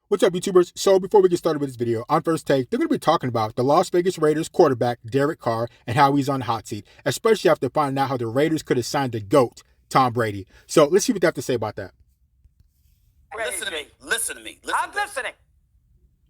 What's up, YouTubers? So before we get started with this video, on First Take, they're going to be talking about the Las Vegas Raiders quarterback, Derek Carr, and how he's on the hot seat, especially after finding out how the Raiders could have signed the GOAT, Tom Brady. So let's see what they have to say about that. Listen to me. Listen to me. I'm listening.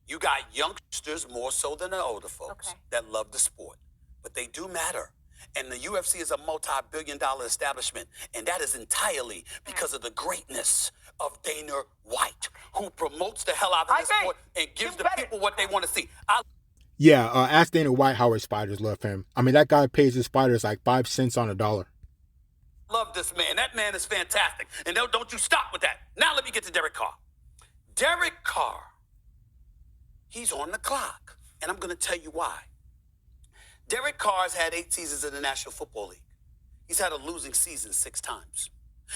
You got youngsters more so than the older folks that love the sport, but they do matter. And the UFC is a multi-billion-dollar establishment, and that is entirely because of the greatness of Dana White, who promotes the hell out of this sport and gives the people what they want to see. Ask Dana White how his fighters love him. I mean, that guy pays his fighters like 5 cents on a dollar. Love this man. That man is fantastic. And don't you stop with that. Now let me get to Derek Carr. Derek Carr, he's on the clock, and I'm going to tell you why. Derek Carr's had 8 seasons in the National Football League. He's had a losing season 6 times.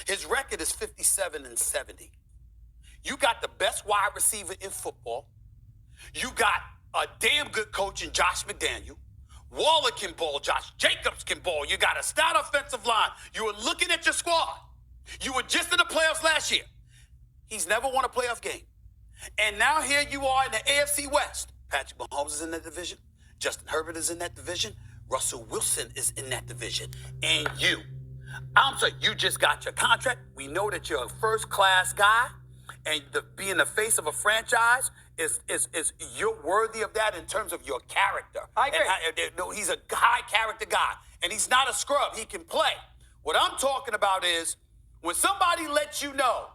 His record is 57-70. You got the best wide receiver in football. You got a damn good coach in Josh McDaniel. Waller can ball. Josh Jacobs can ball. You got a stout offensive line. You were looking at your squad. You were just in the playoffs last year. He's never won a playoff game. And now here you are in the AFC West. Patrick Mahomes is in that division. Justin Herbert is in that division. Russell Wilson is in that division. And I'm sorry, you just got your contract. We know that you're a first-class guy. And being the face of a franchise is you're worthy of that in terms of your character. I agree. No, he's a high character guy, and he's not a scrub. He can play. What I'm talking about is when somebody lets you know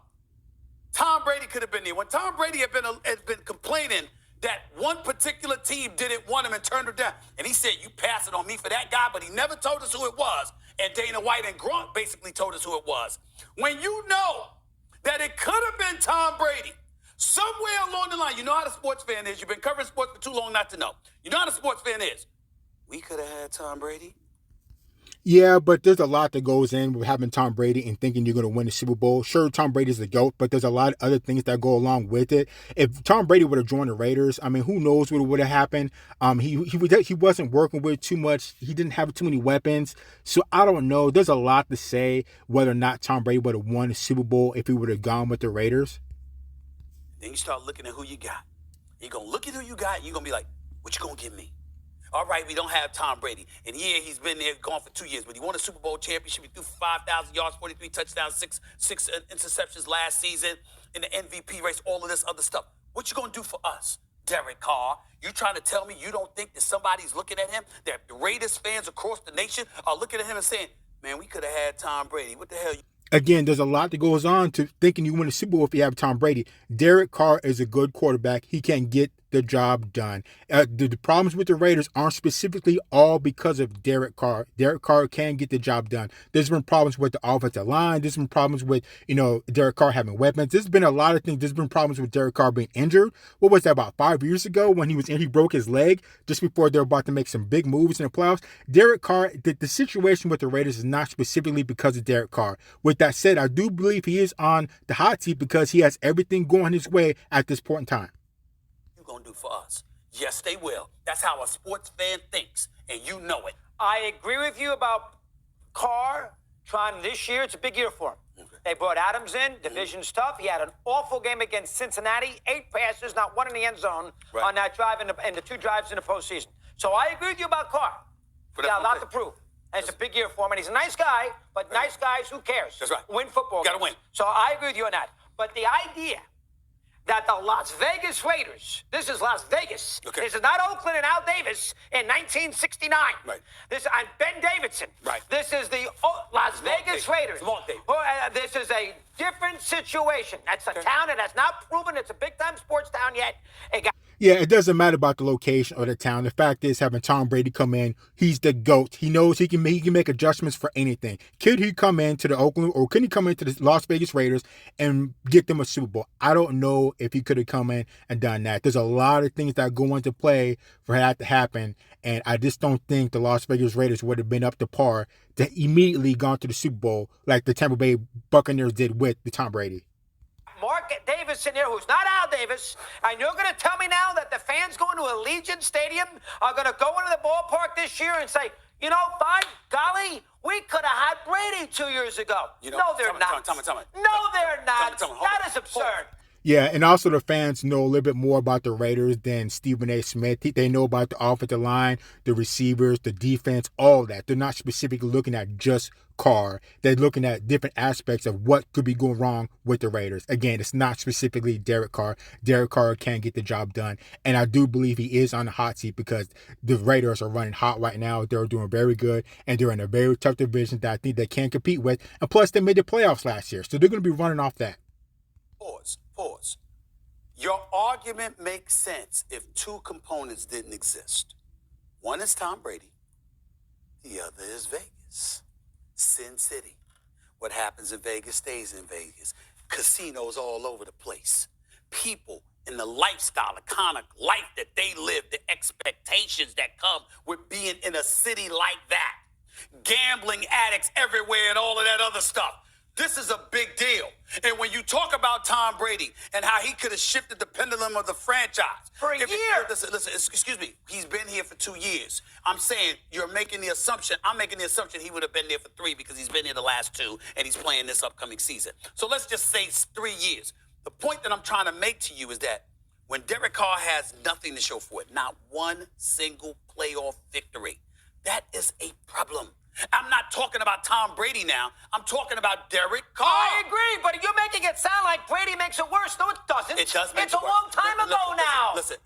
Tom Brady could have been there. When Tom Brady has been complaining that one particular team didn't want him and turned him down, and he said, "You pass it on me for that guy," but he never told us who it was. And Dana White and Gronk basically told us who it was. When you know that it could have been Tom Brady, somewhere along the line, you know how the sports fan is. You've been covering sports for too long not to know. You know how the sports fan is. We could have had Tom Brady. Yeah, but there's a lot that goes in with having Tom Brady and thinking you're going to win the Super Bowl. Sure, Tom Brady's the GOAT, but there's a lot of other things that go along with it. If Tom Brady would have joined the Raiders, I mean, who knows what would have happened? He wasn't working with too much. He didn't have too many weapons. So I don't know. There's a lot to say whether or not Tom Brady would have won the Super Bowl if he would have gone with the Raiders. Then you start looking at who you got. You're going to look at who you got, and you're going to be like, what you going to give me? All right, we don't have Tom Brady. And yeah, he's been there, gone for 2 years, but he won a Super Bowl championship. He threw 5,000 yards, 43 touchdowns, six interceptions last season in the MVP race, all of this other stuff. What you going to do for us, Derek Carr? You trying to tell me you don't think that somebody's looking at him, that the Raiders fans across the nation are looking at him and saying, man, we could have had Tom Brady. What the hell? Again, there's a lot that goes on to thinking you win a Super Bowl if you have Tom Brady. Derek Carr is a good quarterback. He can get the job done. The problems with the Raiders aren't specifically all because of Derek Carr. Derek Carr can get the job done. There's been problems with the offensive line. There's been problems with, Derek Carr having weapons. There's been a lot of things. There's been problems with Derek Carr being injured. What was that, about 5 years ago when he broke his leg just before they were about to make some big moves in the playoffs? Derek Carr, the situation with the Raiders is not specifically because of Derek Carr. With that said, I do believe he is on the hot seat because he has everything going his way at this point in time. Going to do for us? Yes, they will. That's how a sports fan thinks, and you know it. I agree with you about Carr trying this year. It's a big year for him. Okay. They brought Adams in. Division's tough. He had an awful game against Cincinnati. 8 passes, not one in the end zone on that drive and the 2 drives in the postseason. So I agree with you about Carr. He got a lot to prove. And it's a big year for him. And he's a nice guy, but nice guys, who cares? That's right. Win football games. Got to win. So I agree with you on that. But the idea that the Las Vegas Raiders, this is Las Vegas. Okay. This is not Oakland and Al Davis in 1969. Right. This I'm Ben Davidson. Right. This is the Las Vegas Raiders. This is a different situation. That's a town that has not proven it's a big-time sports town yet. Yeah, it doesn't matter about the location or the town. The fact is, having Tom Brady come in, he's the GOAT. He knows he can make adjustments for anything. Could he come into the Oakland, or could he come into the Las Vegas Raiders and get them a Super Bowl? I don't know if he could have come in and done that. There's a lot of things that go into play for that to happen, and I just don't think the Las Vegas Raiders would have been up to par to immediately gone to the Super Bowl like the Tampa Bay Buccaneers did with the Tom Brady. Mark Davis in here, who's not Al Davis, and you're going to tell me now that the fans going to Allegiant Stadium are going to go into the ballpark this year and say, you know, by golly, we could have had Brady 2 years ago. You know, no, they're not. Tell me. No, they're not. That is absurd. Yeah, and also the fans know a little bit more about the Raiders than Stephen A. Smith. They know about the offensive line, the receivers, the defense, all that. They're not specifically looking at just Carr. They're looking at different aspects of what could be going wrong with the Raiders. Again, it's not specifically Derek Carr. Derek Carr can get the job done, and I do believe he is on the hot seat because the Raiders are running hot right now. They're doing very good, and they're in a very tough division that I think they can compete with. And plus, they made the playoffs last year, so they're going to be running off that. Pause. Your argument makes sense if two components didn't exist. One is Tom Brady. The other is Vegas. Sin City. What happens in Vegas stays in Vegas. Casinos all over the place. People in the lifestyle, the kind of life that they live, the expectations that come with being in a city like that. Gambling addicts everywhere and all of that other stuff. This is a big deal. And when you talk about Tom Brady and how he could have shifted the pendulum of the franchise. For a year. Listen, excuse me. He's been here for 2 years. I'm saying I'm making the assumption he would have been there for 3 because he's been here the last 2 and he's playing this upcoming season. So let's just say it's 3 years. The point that I'm trying to make to you is that when Derek Carr has nothing to show for it, not one single playoff victory, that is a problem. I'm not talking about Tom Brady now. I'm talking about Derek Carr. I agree, but you're making it sound like Brady makes it worse. No, it doesn't. It does make it's it a worse. long time ago now. Listen.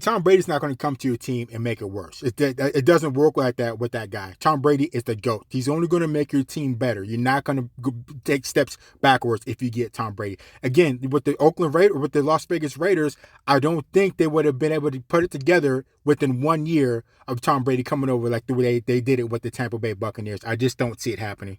Tom Brady's not going to come to your team and make it worse. It doesn't work like that with that guy. Tom Brady is the GOAT. He's only going to make your team better. You're not going to take steps backwards if you get Tom Brady. Again, with the with the Las Vegas Raiders, I don't think they would have been able to put it together within 1 year of Tom Brady coming over like the way they did it with the Tampa Bay Buccaneers. I just don't see it happening.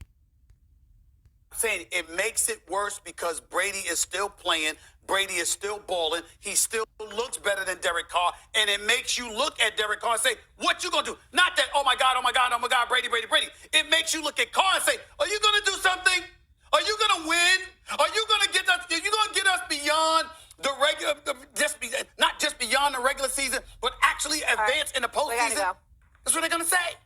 I'm saying it makes it worse because Brady is still playing. Brady is still balling. He still looks better than Derek Carr. And it makes you look at Derek Carr and say, what you going to do? Not that, oh my God, Brady. It makes you look at Carr and say, are you going to do something? Are you going to win? Are you going to get us beyond the regular, not just beyond the regular season, but actually advance in the postseason? Go. That's what they're going to say.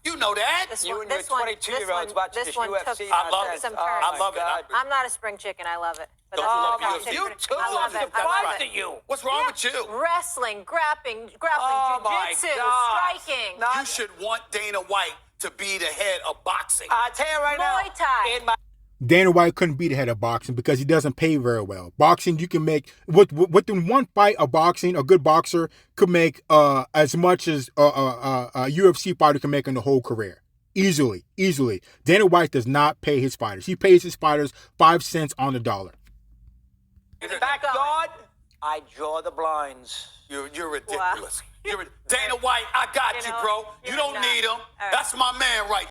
You know that. You and your 22-year-olds watching this UFC. I love it. Some turns. I love it. I'm not a spring chicken. I love it. But Don't you love that's UFC? You too. I love it. I love it. What's wrong with you? Wrestling, grappling, Oh, my jiu-jitsu, God. striking. No. You should want Dana White to be the head of boxing. I tell you right now. Muay Thai. In my Dana White couldn't be the head of boxing because he doesn't pay very well. Boxing, you can make within one fight of boxing, a good boxer could make as much as a UFC fighter can make in the whole career. Easily. Dana White does not pay his fighters. He pays his fighters 5 cents on the dollar. in the backyard, I draw the blinds. You're ridiculous. Dana White, I got you, bro. You don't need him. That's my man right